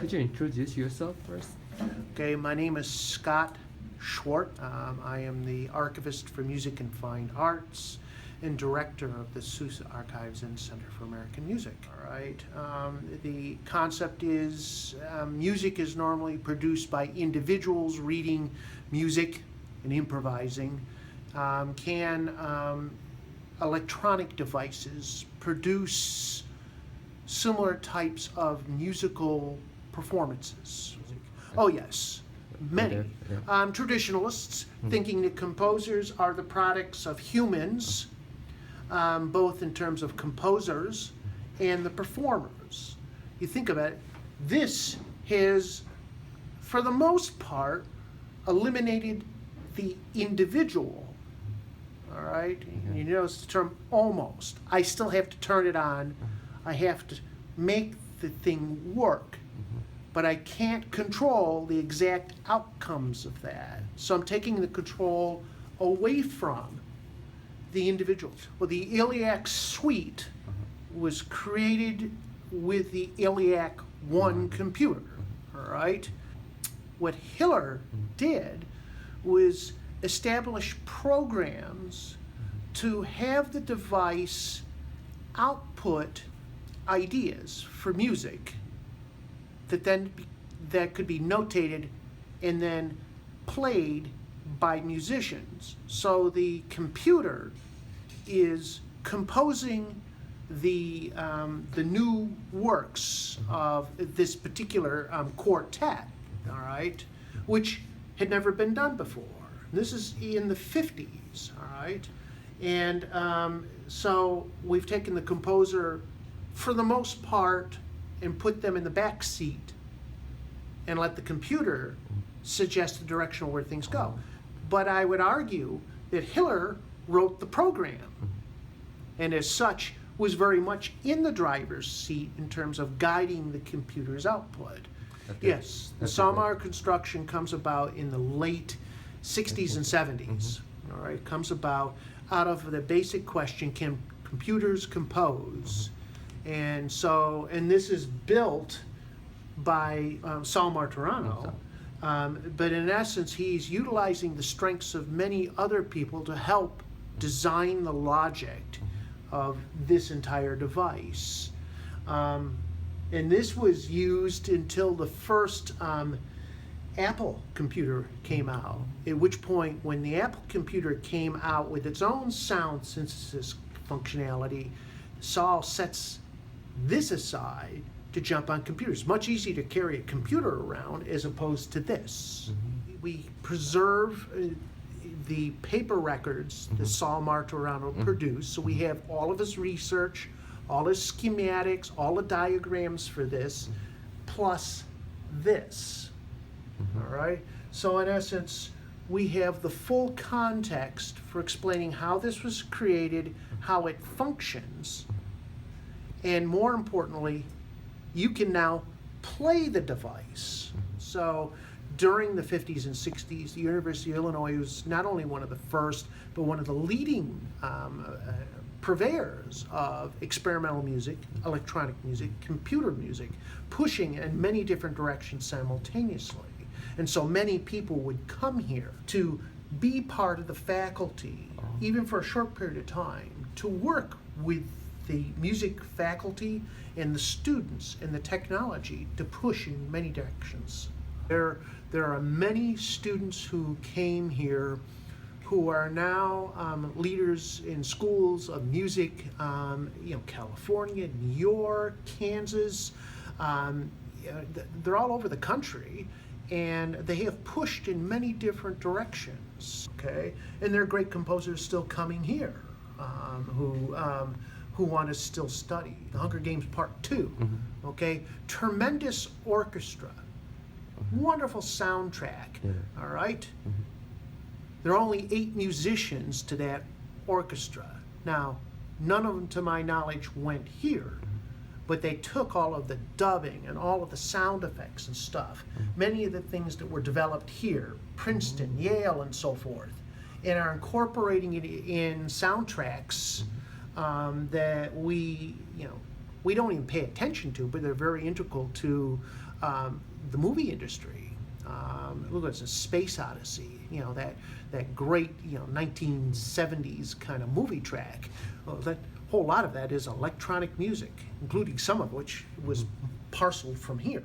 Could you introduce yourself first? Okay, my name is Scott Schwart. I am the archivist for Music and Fine Arts and director of the Sousa Archives and Center for American Music. All right. The concept is music is normally produced by individuals reading music and improvising. Can electronic devices produce similar types of musical performances? Oh yes, many. Traditionalists thinking that composers are the products of humans, both in terms of composers and the performers. You think about it, this has, for the most part, eliminated the individual. All right, you notice the term almost. I still have to turn it on. I have to make the thing work, but I can't control the exact outcomes of that. So I'm taking the control away from the individual. Well, the ILIAC suite was created with the ILIAC 1 computer, all right? What Hiller did was establish programs to have the device output ideas for music that could be notated and then played by musicians. So the computer is composing the new works of this particular quartet, all right, which had never been done before. This is in the 50s, all right, and so we've taken the composer, for the most part, and put them in the back seat and let the computer suggest the direction where things go. But I would argue that Hiller wrote the program, and as such was very much in the driver's seat in terms of guiding the computer's output. Yes, the Salmar construction comes about in the late 60s and 70s. All right, comes about out of the basic question, can computers compose? And so, and this is built by Sal Martorano, but in essence, he's utilizing the strengths of many other people to help design the logic of this entire device. And this was used until the first Apple computer came out, at which point, when the Apple computer came out with its own sound synthesis functionality, Saul sets this aside to jump on computers. Much easier to carry a computer around as opposed to this. We preserve the paper records that Saul Martorano produced, so we have all of his research, all his schematics, all the diagrams for this, plus this. All right? So in essence, we have the full context for explaining how this was created, how it functions, and more importantly, you can now play the device. So during the 50s and 60s, the University of Illinois was not only one of the first, but one of the leading purveyors of experimental music, electronic music, computer music, pushing in many different directions simultaneously. And so many people would come here to be part of the faculty, even for a short period of time, to work with the music faculty and the students and the technology to push in many directions. There are many students who came here who are now leaders in schools of music, California, New York, Kansas. They're all over the country, and they have pushed in many different directions. Okay, and there are great composers still coming here who want to still study. The Hunger Games Part 2, okay? Tremendous orchestra, wonderful soundtrack, all right? There are only 8 musicians to that orchestra. Now, none of them, to my knowledge, went here, but they took all of the dubbing and all of the sound effects and stuff, many of the things that were developed here, Princeton, Yale, and so forth, and are incorporating it in soundtracks that we don't even pay attention to, but they're very integral to the movie industry. Look, it's a Space Odyssey, that great, 1970s kind of movie track. Well, that whole lot of that is electronic music, including some of which was parceled from here.